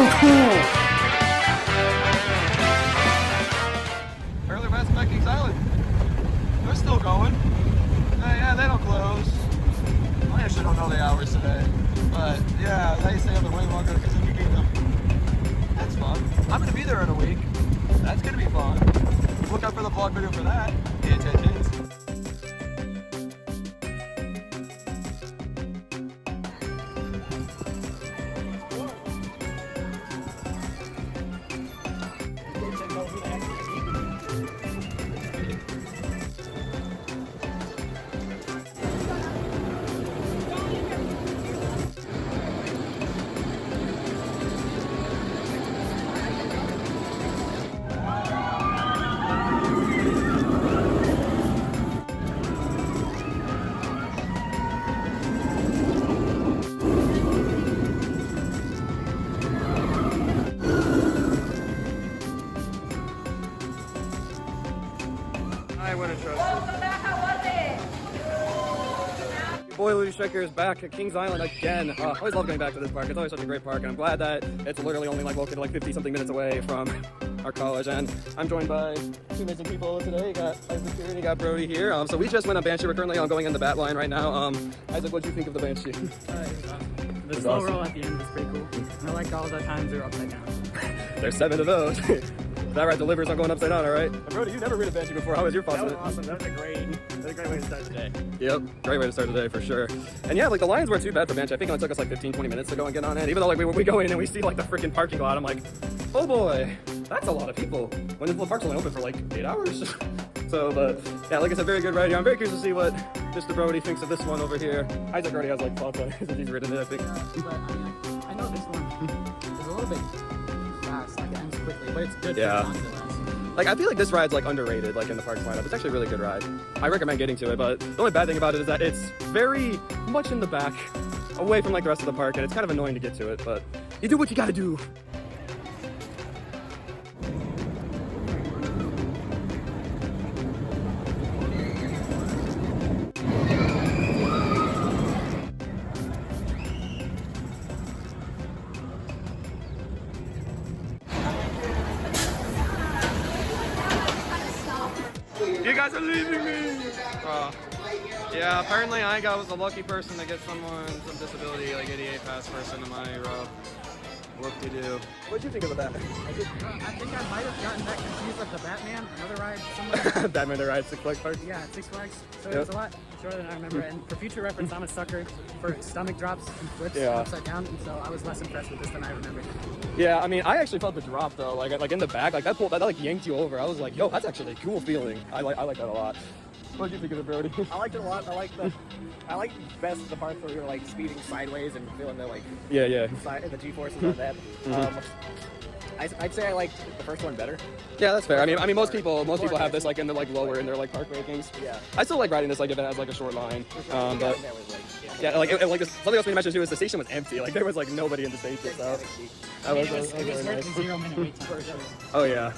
so cool. Early West by Kings Island. They're still going. Yeah, they don't close. I actually don't know the hours today. But yeah, they stay on the way longer because of the kingdom. That's fun. I'm going to be there in a week. That's going to be fun. Look out for the vlog video for that. Hint, hint, hint. I wouldn't trust it. Your boy Luigi is back at Kings Island again. I always love going back to this park. It's always such a great park, and I'm glad that it's literally only like located like 50 something minutes away from our college. And I'm joined by two amazing people today. You got Isaac here and you got Brodie here. So we just went on Banshee. We're currently going in the bat line right now. Isaac, what do you think of the Banshee? The slow roll at the end was pretty cool. I like all the times they were upside down. There's 7 of those. That right, the livers are going upside down, all right? And Brodie, you've never ridden a Banshee before. How was your thoughts? That was awesome. That was a great way to start the day. Yep, great way to start the day for sure. And yeah, like the lines weren't too bad for Banshee. I think it only took us like 15-20 minutes to go and get on it. Even though like we go in and we see like the freaking parking lot, I'm like, oh boy, that's a lot of people. When the park's only open for like 8 hours. So, but yeah, like I said, very good ride here. I'm very curious to see what Mr. Brodie thinks of this one over here. Isaac already has like thoughts on it since he's ridden it, I think. But I mean, I know this one is a little bit fast, like it ends quickly, but it's good for Yeah. the long last. Like, I feel like this ride's like underrated, like in the parks lineup. It's actually a really good ride. I recommend getting to it, but the only bad thing about it is that it's very much in the back, away from like the rest of the park, and it's kind of annoying to get to it, but you do what you gotta do. You guys are leaving me! Yeah, apparently I was the lucky person to get someone, some disability, like 88 pass person in my row. Whoop-de-doo. What'd you think of that? I think I might have gotten that confused with the Batman, another ride somewhere. Batman the Ride, Six Flags Park? Yeah, at Six Flags. So Yep. it was a lot shorter than I remember. And for future reference, I'm a sucker for stomach drops and flips Yeah. upside down, and so I was less impressed with this than I remembered. Yeah, I mean, I actually felt the drop though, like in the back, like that like yanked you over. I was like, yo, that's actually a cool feeling. I like that a lot. What did you think of it, Brodie? I liked it a lot. I like best the parts where you're like speeding sideways and feeling the like Yeah. the G-forces on that. I'd say I liked the first one better. Yeah, that's fair. I mean, most people have this like in the like lower in their like park rankings. Yeah. I still like riding this like if it has like a short line. But That was like, yeah, like something else we mentioned too is the station was empty. Like there was like nobody in the station. So that was It was really worth nice. the 0 minute wait time. Oh yeah.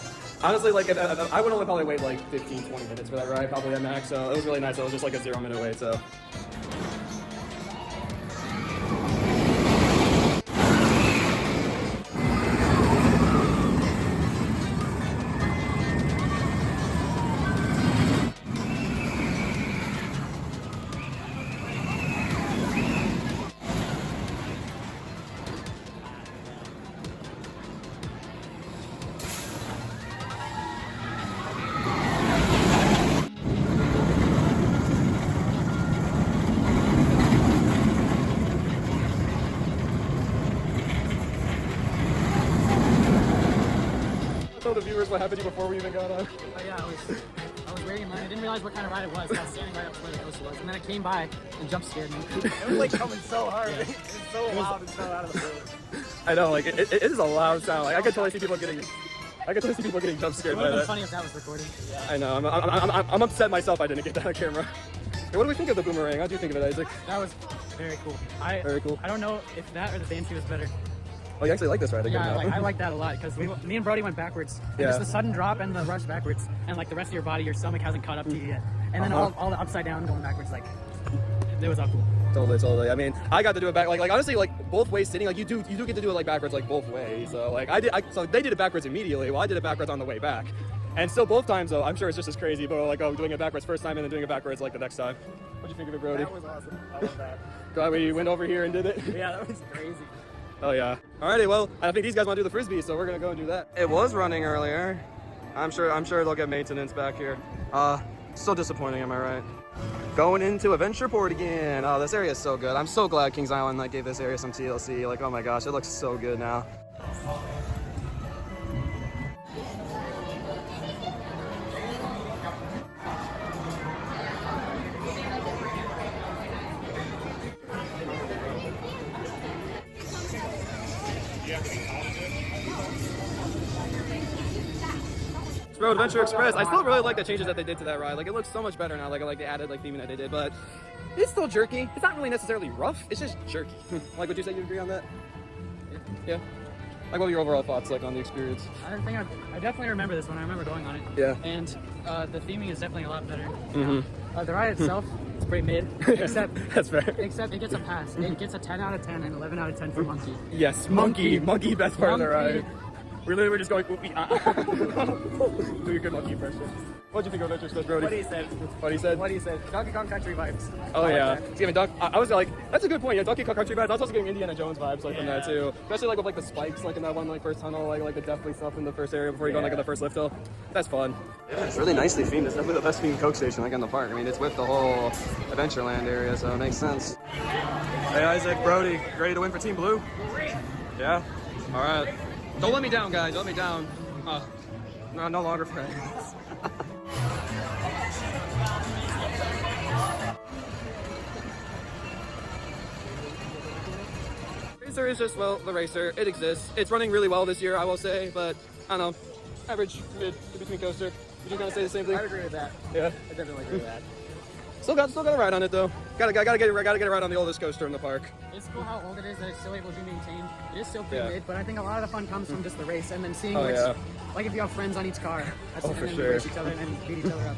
Honestly, like I would only probably wait like 15-20 minutes for that ride, probably at max. So it was really nice. It was just like a 0 minute wait. So. Tell the viewers what happened to you before we even got on. Oh yeah, I was waiting in line. I didn't realize what kind of ride it was. I was standing right up to where the coaster was, and then it came by and jump scared me. it was like coming so hard. Yeah. It's so loud and so out of the blue. I know, like it is a loud sound. Like I could totally see people getting jump scared It by would have been that. funny if that was recorded. I know. I'm upset myself. I didn't get that on camera. Hey, what do we think of the boomerang? How do you think of it, Isaac? That was very cool. Very cool. I don't know if that or the Banshee was better. Oh, you actually like this ride? Yeah, I like that a lot because me and Brodie went backwards. And Yeah. just the sudden drop and the rush backwards, and like the rest of your body, your stomach hasn't caught up to you yet. And then all the upside down going backwards, like it was all cool. Totally. I mean, I got to do it back, like honestly, like both ways sitting, like you do get to do it like backwards, like both ways. So like so they did it backwards immediately. Well, I did it backwards on the way back, and still both times though, I'm sure it's just as crazy. But like, oh, doing it backwards first time and then doing it backwards like the next time. What'd you think of it, Brodie? That was awesome. I love that. Glad we went over here and did it. Yeah, that was crazy. Oh yeah. Alrighty, well, I think these guys want to do the frisbee, so we're gonna go and do that. It was running earlier. I'm sure they'll get maintenance back here. So disappointing, am I right? Going into Adventure Port again. Oh, this area is so good. I'm so glad Kings Island like gave this area some TLC. Like, oh my gosh, it looks so good now. Road Adventure Express. I still really like the changes that they did to that ride. Like, it looks so much better now. Like they added like theming that they did, but it's still jerky. It's not really necessarily rough. It's just jerky. Like, would you say you agree on that? Yeah. Like, what were your overall thoughts like on the experience? I definitely remember this one. I remember going on it. Yeah. And the theming is definitely a lot better. Mm-hmm. The ride itself, it's pretty mid. Except that's fair. Except it gets a pass. It gets a 10 out of 10 and 11 out of 10 for Monkey. Yes, Monkey, best part of the ride. We literally were just going, do your good monkey impression. What'd you think of Adventure Express, Brodie? What he said. Donkey Kong Country vibes. Oh yeah. It's giving I was like, that's a good point. Yeah, Donkey Kong Country vibes. I was also getting Indiana Jones vibes like from that too. Especially like with like the spikes like in that one like first tunnel, like the deathly stuff in the first area before you go like in the first lift hill. That's fun. Yeah, it's really nicely themed. It's definitely the best themed Coke station like in the park. I mean, it's with the whole Adventureland area, so it makes sense. Hey Isaac Brodie, ready to win for Team Blue? Yeah. All right. Don't let me down, guys. Don't let me down. No, no longer friends. Racer is just, well, the racer. It exists. It's running really well this year, I will say, but I don't know. Average, mid, between coaster. Would you kind of say the same thing? I agree with that. Yeah. I definitely agree with that. Still got a ride on it though. Gotta get a ride on the oldest coaster in the park. It's cool how old it is that it's still able to be maintained. It is still pretty mid, but I think a lot of the fun comes from just the race and then seeing like if you have friends on each car. That's for then sure. race each other and then beat each other up.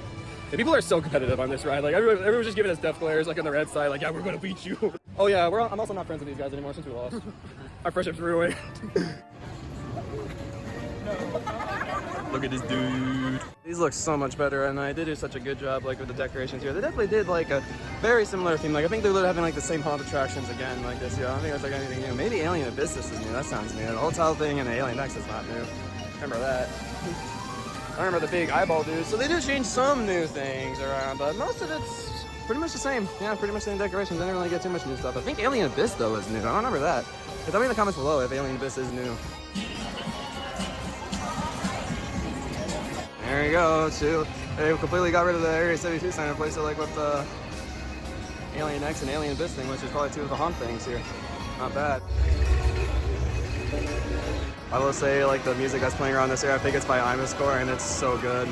The people are so competitive on this ride. Like everyone's just giving us death glares like on the red side. Like, yeah, we're gonna beat you. Oh yeah, I'm also not friends with these guys anymore since we lost. Our friendship's ruined. Look at this dude. These look so much better, and they did such a good job like with the decorations here. They definitely did like a very similar theme. Like I think they're having like the same haunt attractions again like this year. I don't think it's like anything new. Maybe Alien Abyss is new. That sounds new. The hotel thing and the Alien X is not new. Remember that. I remember the big eyeball dudes. So they did change some new things around, but most of it's pretty much the same. Yeah, pretty much the same decorations. They didn't really get too much new stuff. I think Alien Abyss though is new. I don't remember that. Tell me in the comments below if Alien Abyss is new. There you go. They completely got rid of the Area 72 sign and replaced it like with the Alien X and Alien Abyss thing, which is probably two of the haunt things here. Not bad. I will say, like, the music that's playing around this area, I think it's by Imascore, and it's so good.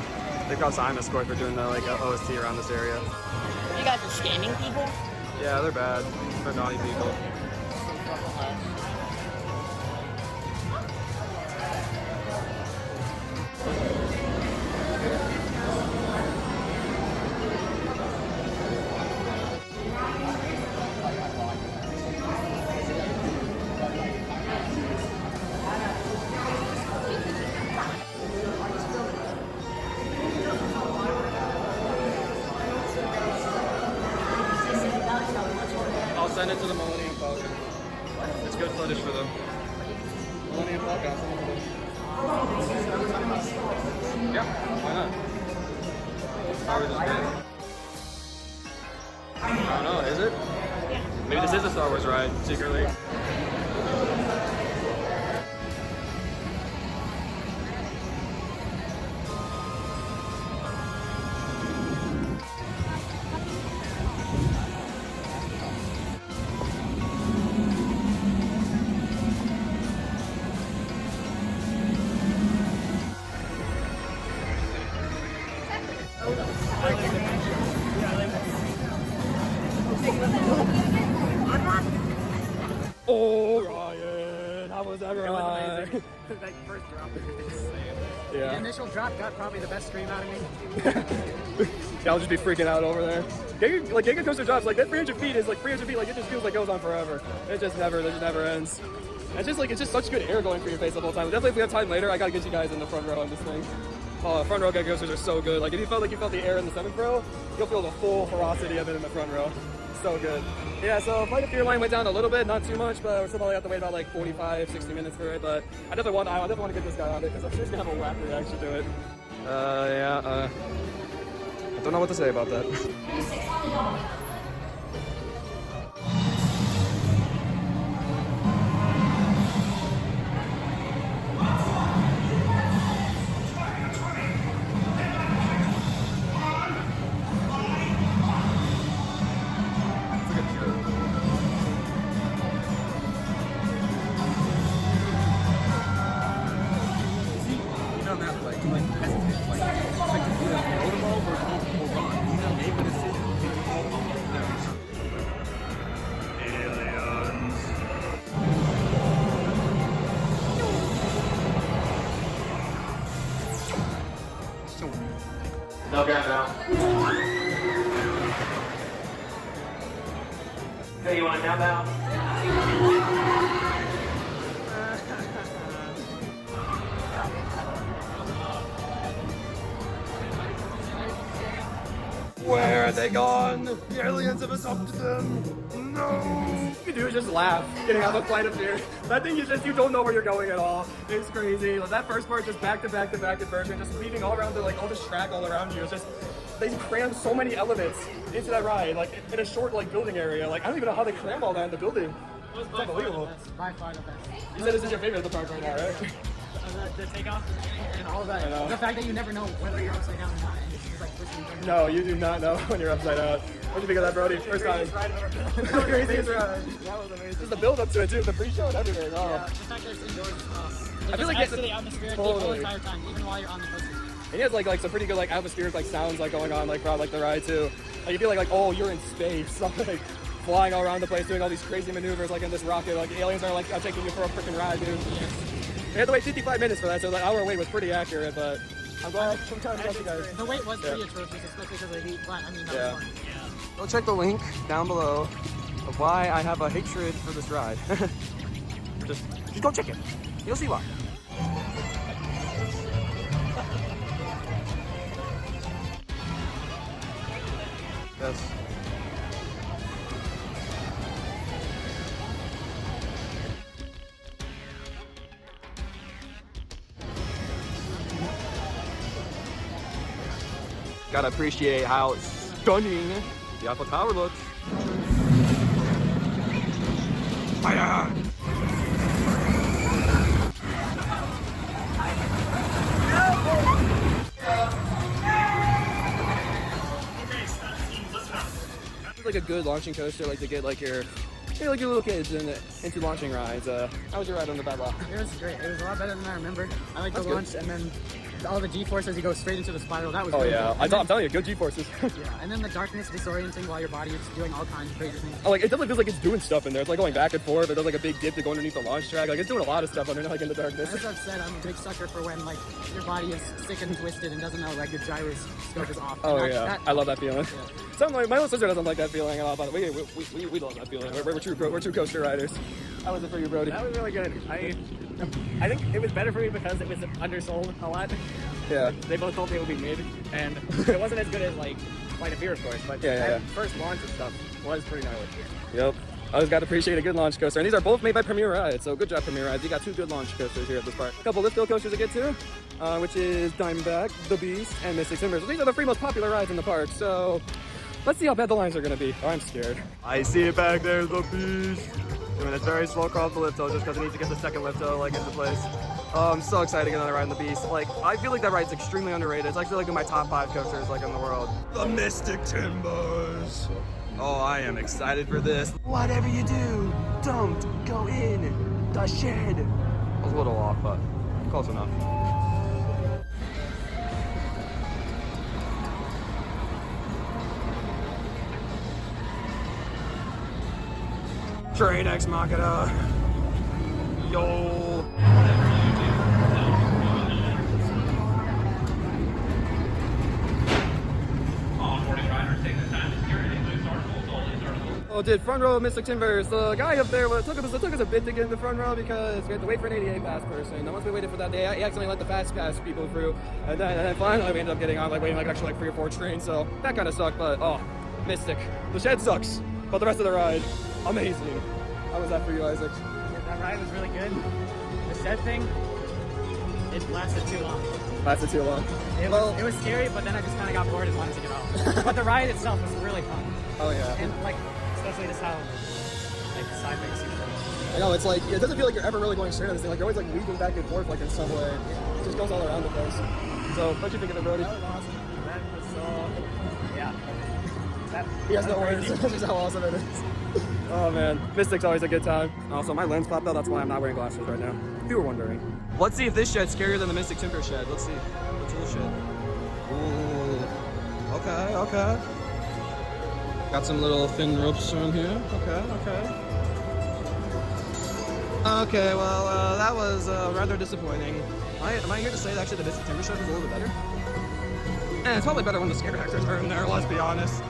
They props to Imascore for doing the like OST around this area. You guys are scamming people? Yeah, they're bad. They're naughty people. I'll send it to the Millennium Falcon. It's good footage for them. Millennium Falcon, I'll send it to them. Yeah, why not? Probably this big. I don't know, is it? Maybe this is a Star Wars ride, secretly. Oh, Ryan, how was that ride? That first drop was insane. The initial drop got probably the best scream out of me. Yeah, I'll just be freaking out over there. Giga coaster drops, like that 300 feet is like 300 feet, like it just feels like it goes on forever. It just never ends. It's just such good air going through your face the whole time. Definitely if we have time later, I gotta get you guys in the front row on this thing. Oh, front row Giga coasters are so good. Like if you felt like you felt the air in the 7th row, you'll feel the full ferocity of it in the front row. So good. Yeah, so flight of fear line went down a little bit, not too much, but we're still probably have to wait about like 45, 60 minutes for it. But I definitely want to get this guy on it because I'm sure he's gonna have a whack reaction to it. I don't know what to say about that. No countdown. Hey, you want to countdown? Where are they gone? The aliens have adopted them. No. You can do is just laugh, getting out of a flight of fear. That thing is just, you don't know where you're going at all. It's crazy. That first part, just back to back inversion, just weaving all around all this track all around you. It's just, they cram so many elements into that ride, like in a short building area. Like I don't even know how they cram all that in the building. It's unbelievable. By far the best. You said this is your favorite of the park right now, right? The takeoff and all that. The fact that you never know whether you're upside down or not. No, you do not know when you're upside down. What do you think of that, Brodie? First time. Craziest ride. That was amazing. Just the build up to it too, the pre-show and everything. Oh. Yeah, the fact that it's indoors. I feel like it's the atmospheric the whole entire time, even while you're on the coaster. And he has like some pretty good atmospheric sounds going on throughout the ride too. Like you feel like oh you're in space, like flying all around the place, doing all these crazy maneuvers in this rocket. Like aliens are taking you for a freaking ride, dude. We had to wait 55 minutes for that, so the hour wait was pretty accurate, but I'm glad sometimes you guys. The wait was pretty atrocious, especially because of the heat, but I mean, that was fun. Yeah. Go check the link down below of why I have a hatred for this ride. just go check it. You'll see why. Yes. Gotta appreciate how stunning the Eiffel Tower looks. Fire! It's like a good launching coaster, to get your little kids into launching rides. How was your ride on the Bad Law? It was great. It was a lot better than I remembered. I like the launch, and then all the G-force as you go straight into the spiral. That was really good. I'm telling you, good G-forces. Yeah, and then the darkness disorienting while your body is doing all kinds of crazy things. Oh, it definitely feels like it's doing stuff in there. It's going back and forth. It does a big dip to go underneath the launch track. It's doing a lot of stuff under in the darkness. As I've said, I'm a big sucker for when your body is sick and twisted and doesn't know your gyroscope is off. Oh yeah, I love that feeling. Yeah. My little sister doesn't like that feeling at all, but we love that feeling. We're true coaster riders. How was it for you, Brodie? That was really good. I think it was better for me because it was undersold a lot. Yeah. They both told me it would be mid, and it wasn't as good as Flight of Fear, of course. But that first launch and stuff was pretty gnarly. Yep. I always got to appreciate a good launch coaster, and these are both made by Premier Rides, so good job, Premier Rides. You got 2 good launch coasters here at this park. A couple lift hill coasters to get to, which is Diamondback, The Beast, and Mystic Timbers. So these are the 3 most popular rides in the park, so let's see how bad the lines are going to be. Oh, I'm scared. I see it back there, The Beast. Doing a very slow crawl off the lift hill just because it needs to get the second lift hill into place. I'm so excited to get on a ride in The Beast. I feel like that ride's extremely underrated. It's actually in my top 5 coasters in the world. The Mystic Timbers. Oh, I am excited for this. Whatever you do, don't go in the shed. I was a little off, but close enough. Train Ex Machina. Yo. did front row of Mystic Timbers. The guy up there, it took us a bit to get in the front row because we had to wait for an 88 pass person. And once we waited for that, he accidentally let the fast pass people through. And then finally we ended up getting on, like waiting like actually like 3 or 4 trains. So that kind of sucked, but oh, Mystic. The shed sucks, but the rest of the ride, amazing. How was that for you, Isaac? That ride was really good. The shed thing, it lasted too long. Lasted too long. It was scary, but then I just kind of got bored and wanted to get off. But the ride itself was really fun. Oh yeah. And like, especially just how like sideways you go. I know, it's like, it doesn't feel like you're ever really going straight on this thing. Like you're always like weaving back and forth like in some way. It just goes all around the place. So, what'd you think of it, Brodie? That was awesome. That was so, yeah. He has no words. That's just how awesome it is. Oh man, Mystic's always a good time. Also, my lens popped out. That's why I'm not wearing glasses right now. If you were wondering. Let's see if this shed's scarier than the Mystic Timber shed. Let's see. What's this shed? Ooh. Okay, okay. Got some little thin ropes on here. Okay, okay. Okay, well, that was rather disappointing. Am I here to say that actually the Mystic Timber shed was a little bit better? And it's probably better when the scare factors are in there, let's be honest.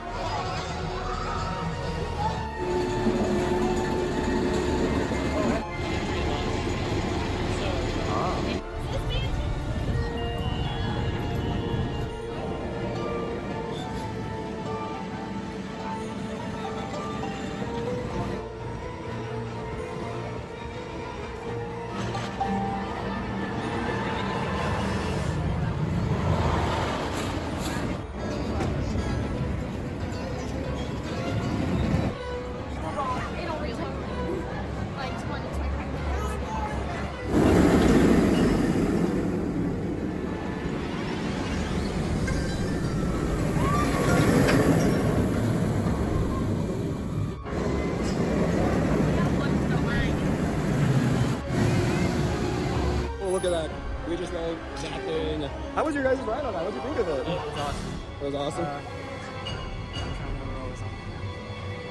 Look at that. We just know zapping. How was your guys' ride on that? What did you think of it? It was awesome. It was awesome.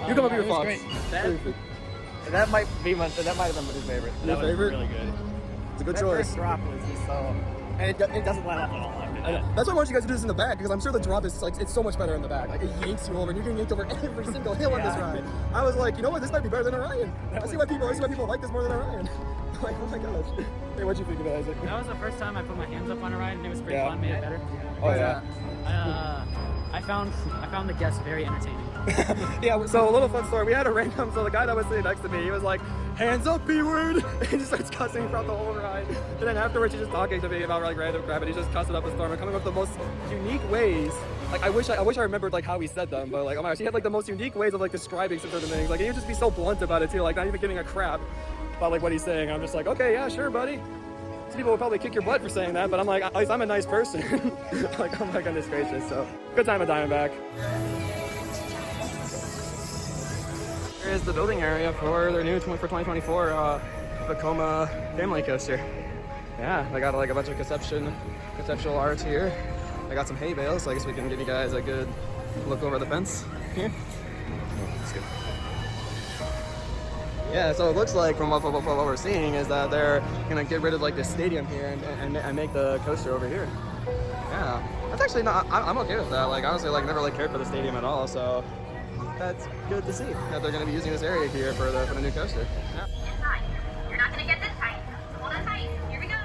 You You come up with your it was thoughts. great. That might have been my favorite. Your That favorite? was really good. It's a good That choice. first drop was just so, and it doesn't let up at all. That's why I want you guys to do this in the back, because I'm sure the drop is like, it's so much better in the back. Like it yanks you over, and you're getting yanked over every single hill on this ride. I was like, you know what, this might be better than Orion. I see why people like this more than Orion. Like, oh my gosh. Hey, what'd you think of it, Isaac? That was the first time I put my hands up on a ride, and it was pretty fun. Made it better. Oh yeah. I found the guests very entertaining. Yeah, so a little fun story. We had a random, so the guy that was sitting next to me, he was like, hands up, B-word! And he just starts cussing throughout the whole ride. And then afterwards, he's just talking to me about like random crap, and he's just cussing up a storm and coming up with the most unique ways. Like, I wish I remembered like how he said them, but like, oh my gosh, he had like the most unique ways of like describing some certain things. Like, he would just be so blunt about it too, like not even giving a crap about like what he's saying. I'm just like, okay, yeah, sure, buddy. Some people would probably kick your butt for saying that, but I'm like, at least I'm a nice person. Like, oh my goodness gracious. So, good time at Diamondback. Here is the building area for their new for 2024 Vekoma family coaster. Yeah, they got like a bunch of conceptual art here. I got some hay bales, so I guess we can give you guys a good look over the fence here. That's good. Yeah, so it looks like from what we're seeing is that they're gonna get rid of like this stadium here and make the coaster over here. Yeah, that's actually not. I'm okay with that. Like honestly, like never like cared for the stadium at all. So that's good to see that they're gonna be using this area here for the new coaster. Yeah. You're not gonna get this tight. Hold on tight. Here we go.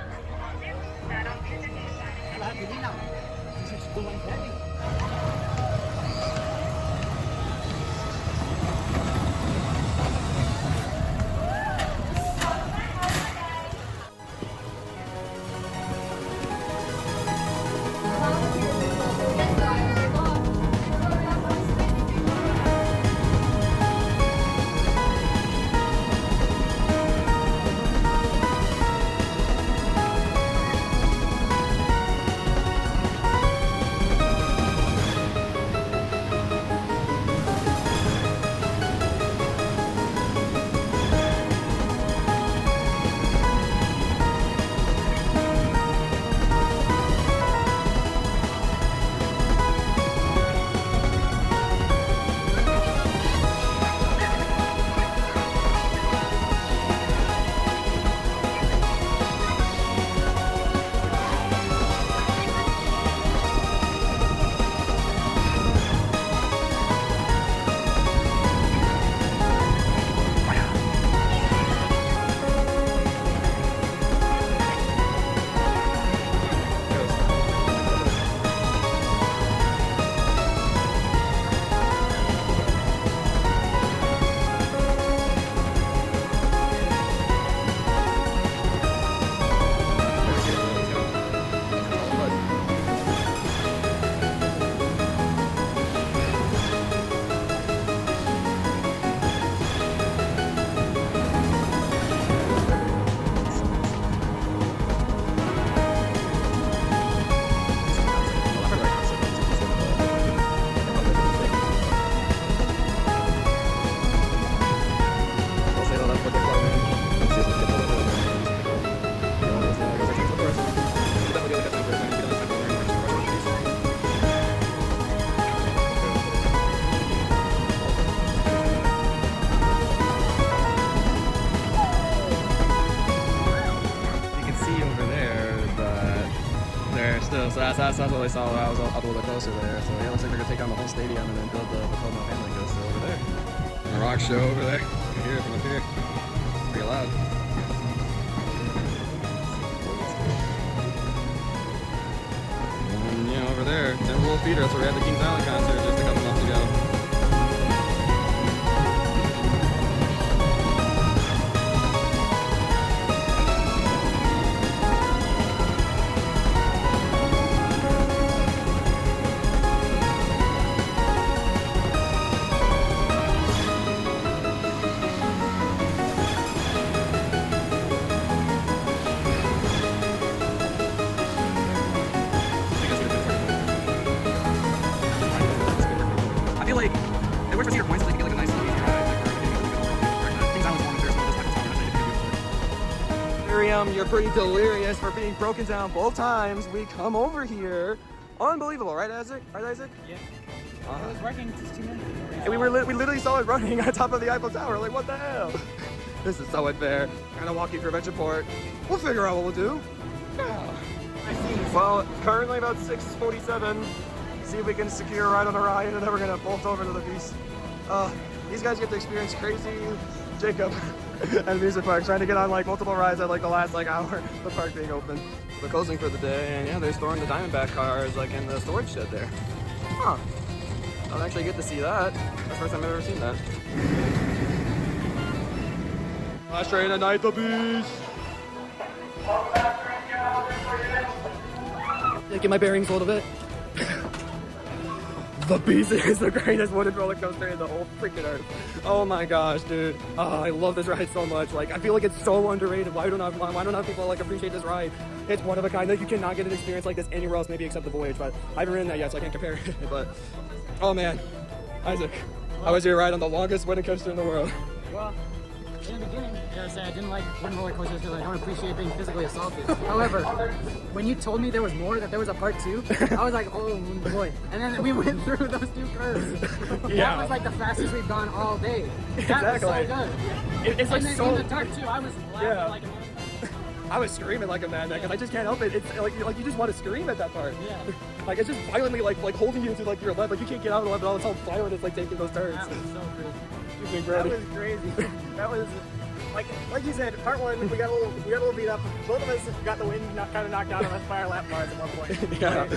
So that's what I saw when I was up a little bit closer there. So yeah, it looks like they're gonna take on the whole stadium and then build the Pomo handling coaster over there. And the rock show over there. You can hear it from up here. Pretty loud. And yeah, over there, Timberwolf Theater. That's where we had the Kings Island concert just a couple months ago. Like, it works for Cedar Point, so they can get like a nice little easy ride. Things I was one of their small this Miriam, you're pretty delirious for being broken down both times. We come over here. Unbelievable, right, Isaac? Right, Isaac? Yeah. It was working just 2 minutes ago. And we literally saw it running on top of the Eiffel Tower. Like, what the hell? This is so unfair. I'm gonna walk you through Adventure Port. We'll figure out what we'll do. Yeah. Well, currently about 6:47. See if we can secure a ride on Orion, and then we're gonna bolt over to the beast. These guys get to experience crazy Jacob and amusement park, trying to get on like multiple rides at like the last like hour of the park being open. We're closing for the day, and yeah, they're storing the Diamondback cars like in the storage shed there. Huh. I'll actually get to see that. That's the first time I've ever seen that. Last train at night, the beast. Get my bearings a little bit. The Beast is the greatest wooden roller coaster in the whole freaking earth. Oh my gosh, dude. Oh, I love this ride so much. Like, I feel like it's so underrated. Why don't people like appreciate this ride? It's one of a kind. Like, you cannot get an experience like this anywhere else, maybe except the Voyage. But I haven't ridden that yet, so I can't compare it. But oh man, Isaac, how was your ride on the longest wooden coaster in the world? Well, in the beginning, I gotta say I didn't like wooden roller coasters because I don't appreciate being physically assaulted. However, when you told me there was more, that there was a part 2, I was like, oh boy. And then we went through those 2 curves. Yeah. That was like the fastest we've gone all day. That Exactly. was so good. It's like and then so. in the dark too, I was laughing like a man. I was screaming like a madman because I just can't help it. It's like you just want to scream at that part. Yeah. Like it's just violently like holding you to like your left. Like you can't get out of the left at all. It's how violent it's like taking those turns. That was so crazy. That was crazy. That was like you said, part 1 we got a little beat up. Both of us got the wind kind of knocked out of us by our lap bars at one point. Yeah.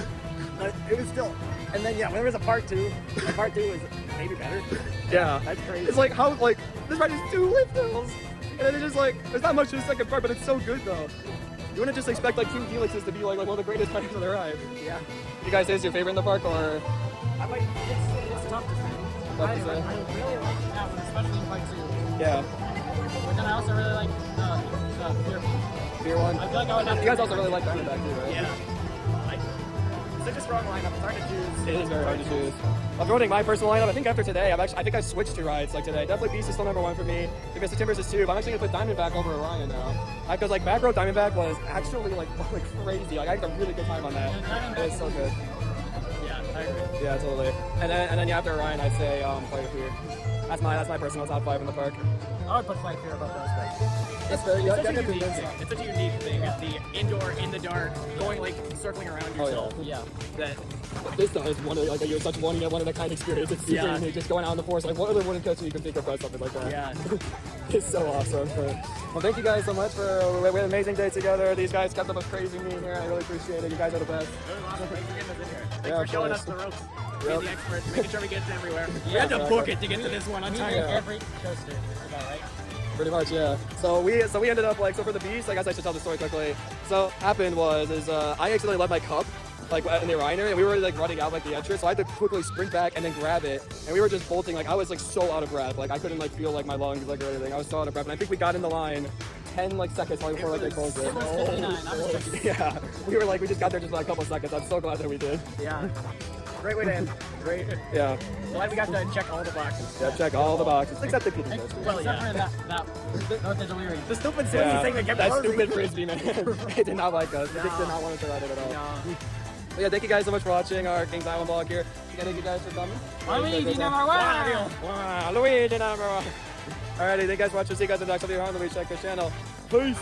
But it was still. And then yeah, when there was a part 2, and part 2 is maybe better. Yeah. That's crazy. It's like how like this ride is 2 lift hills, and then it's just like there's not much to the second part, but it's so good though. You wouldn't just expect like 2 helixes to be like one of the greatest parts of the ride. Yeah. You guys say it's your favorite in the park, or? I like, it's tough to say. Tough to I say. really like that one, especially in part 2. Yeah. But then I also really like the Fear one. Fear one. I feel like I would have You guys also really like Diamondback too, right? Yeah. Such a strong lineup. It's hard to choose. It is very hard to choose. I'm voting my personal lineup. I think after today, I think I switched 2 rides like today. Definitely Beast is still #1 for me. Because the Timbers is 2. But I'm actually gonna put Diamondback over Orion now. Because like back row Diamondback was actually like crazy. Like I had a really good time on that. It was so good. Yeah, I agree. Yeah, totally. And then yeah, after Orion, I'd say Flight of Fear. That's my personal top 5 in the park. I would put Flight Fear above those, but It's very It's such a unique thing. It's such a unique thing. The indoor, in the dark, going like circling around yourself. yeah. That This is one of like you're such one of a kind experience. It's super unique. Just going out in the forest. Like what other wooden coaster you can think of does something like that? yeah. It's so awesome. Well, thank you guys so much we had an amazing day together. These guys kept up a crazy meeting here. I really appreciate it. You guys are the best. Really awesome. Thanks for getting us in here. Thanks Yeah, for showing of us the ropes. Yep. Being the experts, making sure we get everywhere. We Yeah, had to book it to get to this one on time. every coaster, just about, right? Pretty much, yeah. So we ended up like for the Beast. I guess I should tell the story quickly. So happened I accidentally left my cup like in the Reiner, and we were like running out like the entrance, so I had to quickly sprint back and then grab it, and we were just bolting. Like I was like so out of breath, like I couldn't like feel like my lungs like or anything. I was so out of breath, and I think we got in the line 10 like seconds before like they closed it. It was 59. I was just, Yeah, we just got there just like a couple seconds. I'm so glad that we did. Yeah. Great way to end. Great. Yeah, Glad we got to check all the boxes. yeah. Check all the boxes except the kitty coaster. Well, except yeah. for that the delirium. The stupid silly thing that kept that closing. stupid frisbee man. He did not like us. He did not want us to ride it at all. No. But yeah, thank you guys so much for watching our Kings Island vlog here. Thank you guys for coming. Luigi number 1! Wow, Luigi number 1. Alrighty, thank you guys for watching. See you guys in the next video on Luigi. Check this channel. Peace.